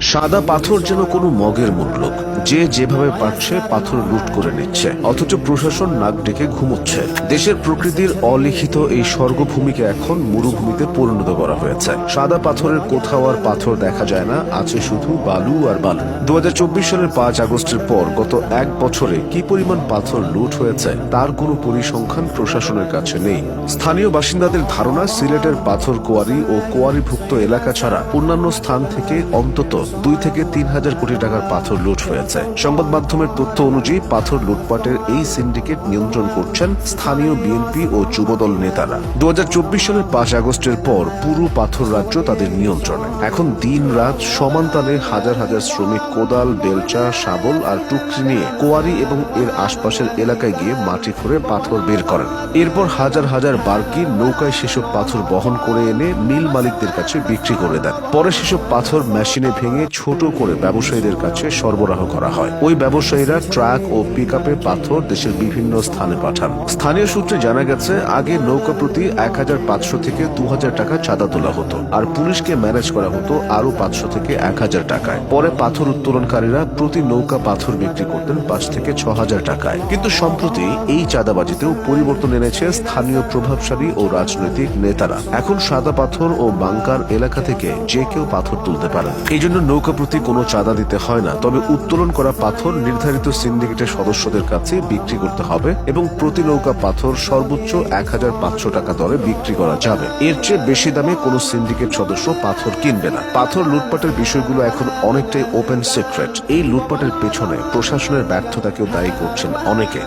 সাদা পাথর যেন কোনো মগের মূল্য, যে যেভাবে পারছে পাথর লুট করে নিচ্ছে, অথচ প্রশাসন নাক ডেকে ঘুমোচ্ছে। দেশের প্রকৃতির অলিখিত এই স্বর্গভূমিকে এখন মরুভূমিতে পরিণত করা হয়েছে। সাদা পাথরের কোথাও আর পাথর দেখা যায় না, আছে শুধু বালু আর বালু। 2024 সালের 5 আগস্টের পর গত এক বছরে কি পরিমাণ পাথর লুট হয়েছে তার কোনো পরিসংখ্যান প্রশাসনের কাছে নেই। স্থানীয় বাসিন্দাদের ধারণা, সিলেটের পাথর কোয়ারি ও কোয়ারিভুক্ত এলাকা ছাড়া অন্যান্য স্থান থেকে অন্তত 2 থেকে 3 হাজার কোটি টাকার পাথর লুট হয়েছে। সংবাদ মাধ্যমের তথ্য অনুযায়ী পাথর লুটপাটের এই সিন্ডিকেট নিয়ন্ত্রণ করছেন স্থানীয় বিএনপি ও যুবদল নেতারা। 2024 সালের 5 আগস্টের পর পুরো পাথর রাজ্য তাদের নিয়ন্ত্রণে। এখন দিন রাত সমান তালে হাজার হাজার শ্রমিক কোদাল, বেলচা, শাবল আর টুকরি নিয়ে কোয়ারি এবং এর আশপাশের এলাকায় গিয়ে মাটি খুঁড়ে পাথর বের করেন। এরপর হাজার হাজার বারকি নৌকায় সেসব পাথর বহন করে এনে মিল মালিকদের কাছে বিক্রি করে দেন। পরে সেসব পাথর মেশিনে ভেঙে ছোট করে ব্যবসায়ীদের কাছে সরবরাহ করা হয়। ওই ব্যবসায়ীরা ট্রাক ও পিকআপে পাথর দেশের বিভিন্ন স্থানে পাঠান। স্থানীয় সূত্রে জানা গেছে, আগে নৌকা প্রতি 1500 থেকে 2000 টাকা চাঁদা তোলা হতো, আর পুলিশকে ম্যানেজ করা হতো আরো 500 থেকে 1000 টাকায়। পরে পাথর উত্তোলনকারীরা প্রতি নৌকা পাথর বিক্রি করতেন 5 থেকে 6000 টাকায়। কিন্তু সম্প্রতি এই চাঁদাবাজিতেও পরিবর্তন এনেছে স্থানীয় প্রভাবশালী ও রাজনৈতিক নেতারা। এখন সাদা পাথর ও বাংকার এলাকা থেকে যে কেউ পাথর তুলতে পারে। এই জন্য নৌকা প্রতি কোনো চাঁদা দিতে হয় না, তবে উত্তোলন করা পাথর নির্ধারিত সিন্ডিকেটের সদস্যদের কাছে বিক্রি করতে হবে এবং প্রতি নৌকা পাথর সর্বোচ্চ 1500 টাকা দরে বিক্রি করা যাবে। এর চেয়ে বেশি দামে কোনো সিন্ডিকেট সদস্য পাথর কিনবে না। পাথর লুটপাটের বিষয়গুলো এখন অনেকটাই ওপেন সিক্রেট। এই লুটপাটের পেছনে প্রশাসনের ব্যর্থতাকেও দায়ী করছেন অনেকে।